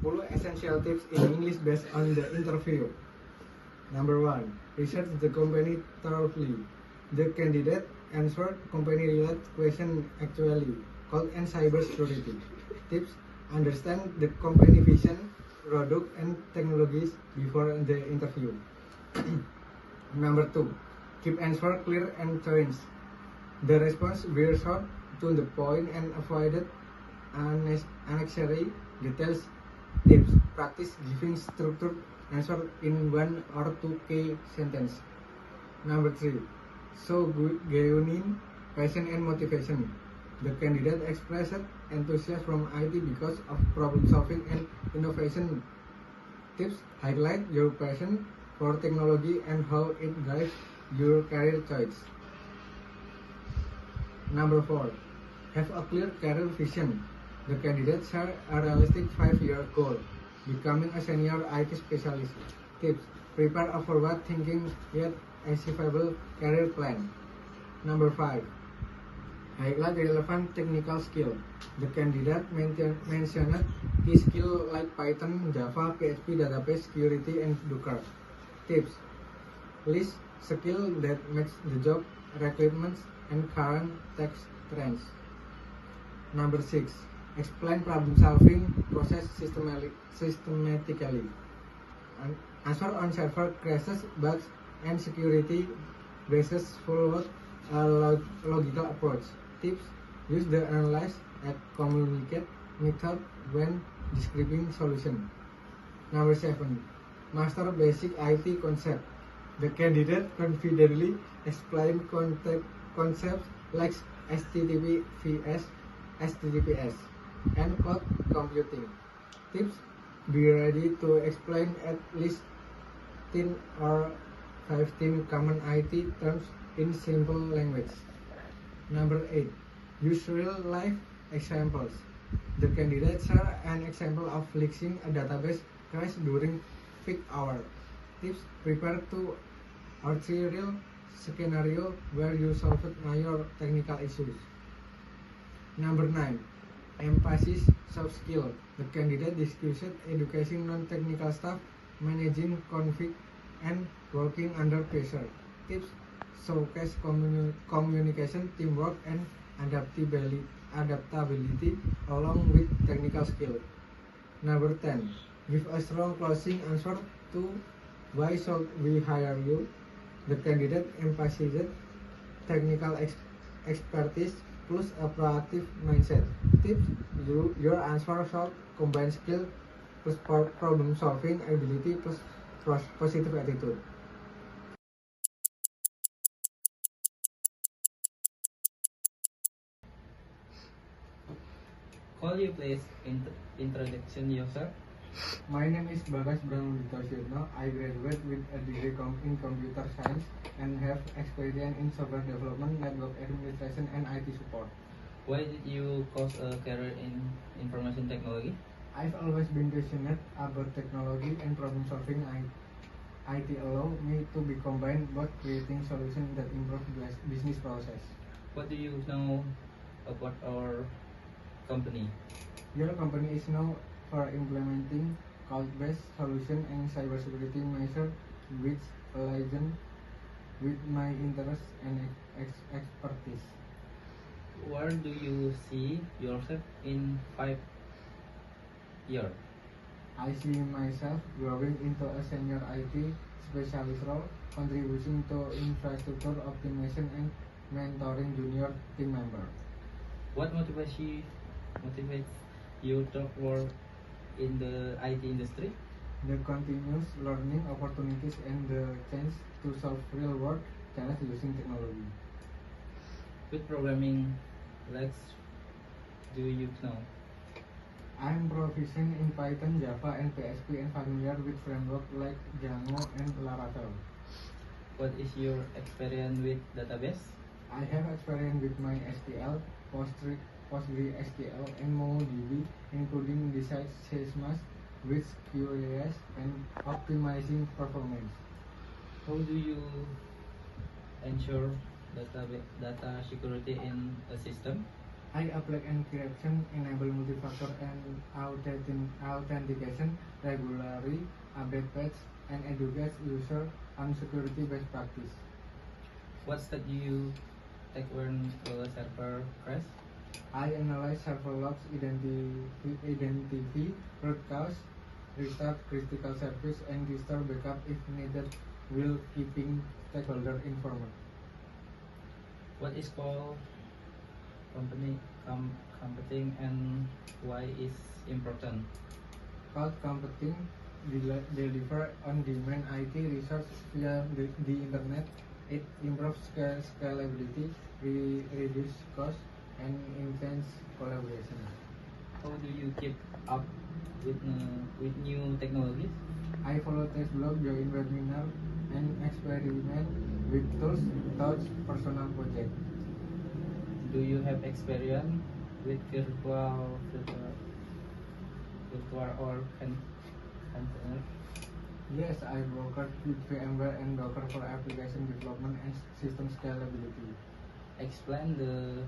10 essential tips in English based on the interview. Number 1. Research the company thoroughly. The candidate answered company-related questions actually, code and cybersecurity. Tips: understand the company vision, product, and technologies before the interview. Number 2. Keep answer clear and terse. The response be short to the point and avoided unnecessary details. Tips: practice giving structured answer in 1 or 2 key sentences. Number 3. Show genuine passion and motivation. The candidate expressed enthusiasm from IT because of problem solving and innovation. Tips: highlight your passion for technology and how it drives your career choice. Number 4. Have a clear career vision. The candidate share a realistic 5-year goal, becoming a senior IT specialist. Tips: prepare a forward-thinking yet achievable career plan. Number 5. Highlight relevant technical skill. The candidate mentioned key skills like Python, Java, PHP, database security, and Docker. Tips: list skills that match the job requirements and current tech trends. Number 6. Explain problem solving process systematically. Answer on server crashes, bugs, and security bases follow a logical approach. Tips: use the analyze and communicate method when describing solution. Number 7. Master basic IT concept. The candidate confidently explain concepts like HTTPS, and cloud computing. Tips: be ready to explain at least 10 or 15 common IT terms in simple language. Number 8. Use real-life examples. The candidate share an example of fixing a database crash during peak hour. Tips: prepare to arterial scenario where you solved major technical issues. Number 9. Emphasis soft skill. The candidate discussed education non-technical staff, managing conflict, and working under pressure. Tips: showcase communication, teamwork, and adaptability along with technical skill. Number 10. Give a strong closing answer to why should we hire you. The candidate emphasized technical expertise plus a proactive mindset. Tips: your answer should combine skill plus problem solving ability plus positive attitude. Could you please introduction yourself? My name is Bagas Branudito Syurno. I graduate with a degree in computer science and have experience in software development, network administration, and IT support. Why did you choose a career in information technology? I've always been passionate about technology and problem solving. IT allow me to be combined both creating solutions that improve business process. What do you know about our company? Your company is now for implementing cloud-based solution and cybersecurity measures which align with my interests and expertise. Where do you see yourself in 5 years? I see myself growing into a senior IT specialist role, contributing to infrastructure optimization and mentoring junior team members. What motivates you to work in the IT industry? The continuous learning opportunities and the chance to solve real-world challenges using technology. Which programming language do you know? I am proficient in Python, Java, and PHP and familiar with frameworks like Django and Laravel. What is your experience with database? I have experience with MySQL, PostgreSQL, and MongoDB, including design schemas with QoS and optimizing performance. How do you ensure data security in a system? I apply encryption, enable multi-factor and authentication regularly, update patch, and educate user on security best practice. What step do you take when a server crash? I analyze server logs, identify root cause, restart critical service, and restore backup if needed, while keeping stakeholder informed. What is called company computing and why is important? Cloud computing deliver on-demand IT resource via the internet. It improves scalability, reduce cost, and enhance collaboration. How do you keep up with new technologies? I follow test blog, join webinar, and experiment with tools touch personal project. Do you have experience with virtual or container? Yes, I worked with VMware and Docker for application development and system scalability. Explain the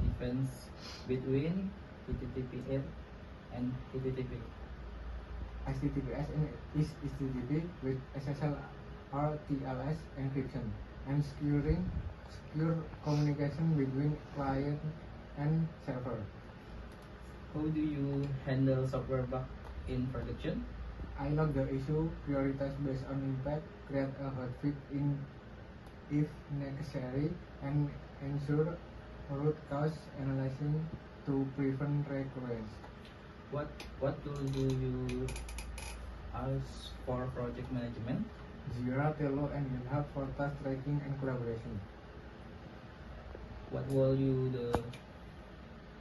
difference between HTTPS and HTTP. HTTPS is HTTP with SSL or TLS encryption and secure communication between client and server. How do you handle software bug in production? I log the issue, prioritize based on impact, create a hotfix if necessary, and ensure root cause analyzing to prevent recurrence. What tool do you use for project management? Jira, Trello, and GitHub for task tracking and collaboration. What will you the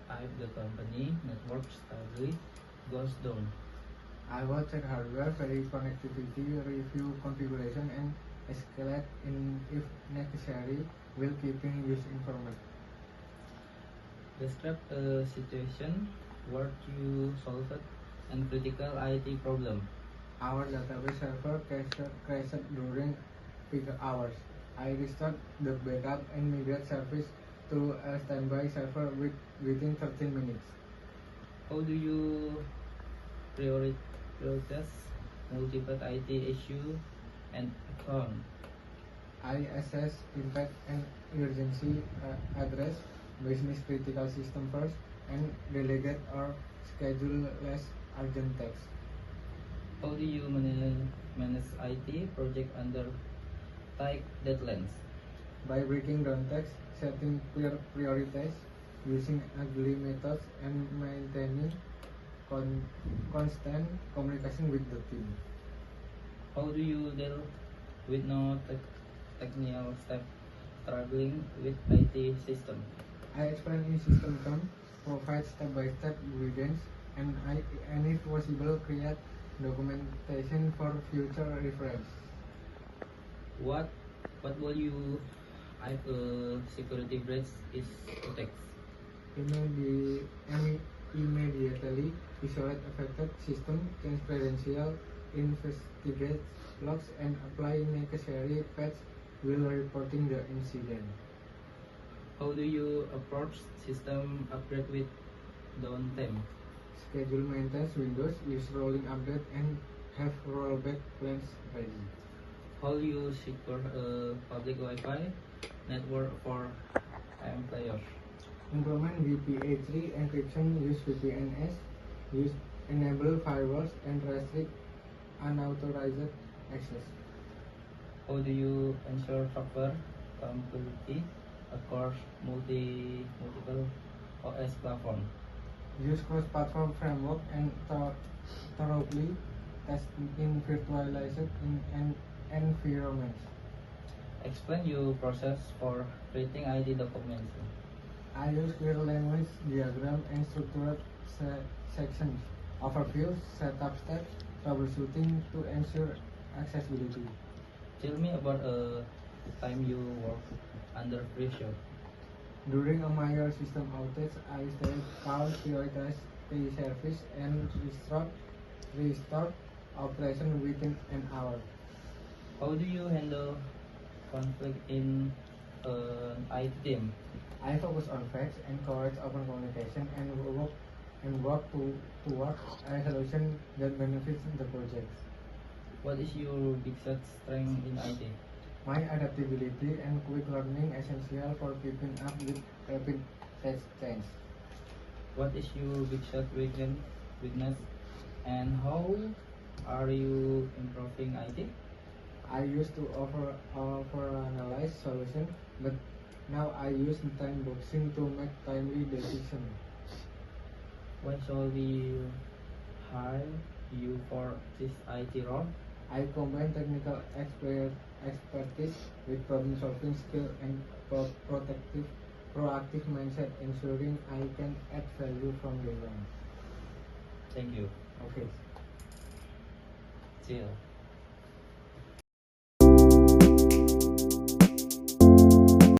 type the company network stably goes down? I will check hardware, verify connectivity, review configuration, and escalate if necessary, while keeping user informed. Describe a situation where you solved a critical IT problem. Our database server crashed during peak hours. I restored the backup and migrate service to a standby server within 13 minutes. How do you prioritize multiple IT issue and account? I assess impact and urgency, address business critical system first, and delegate or schedule less urgent tasks. How do you manage IT project under tight deadlines? By breaking down tasks, setting clear priorities, using agile methods, and maintaining constant communication with the team. How do you deal with no technical staff struggling with IT system? I explain in system terms, provide step-by-step guidance, and if possible, create documentation for future reference. What will you if a security breach is detected? Immediately isolate affected system, transferential, investigate logs, and apply necessary patch while reporting the incident. How do you approach system upgrade with downtime? Schedule maintenance windows, use rolling update, and have rollback plans ready. How you secure a public Wi-Fi network for employers? Implement VPA3 encryption, use VPNs, enable firewalls, and restrict unauthorized access. How do you ensure software compatibility across multiple OS platform? Use cross-platform framework and thoroughly test in virtualized environments. Explain your process for creating ID documents. I use clear language, diagram, and structured sections, overview, setup steps, troubleshooting to ensure accessibility. Tell me about a time you work under pressure. During a major system outage, I stayed calm, prioritized the service, and restored operation within an hour. How do you handle conflict in an IT team? I focus on facts, encourage open communication, and work toward a solution that benefits the project. What is your biggest strength in IT? My adaptability and quick learning essential for keeping up with rapid change. What is your biggest weakness and how are you improving IT? I used to overanalyze solution, but now I use time boxing to make timely decisions. Why shall we hire you for this IT role? I combine technical expertise with problem-solving skill and proactive mindset, ensuring I can add value from day one. Thank you. Okay. See you.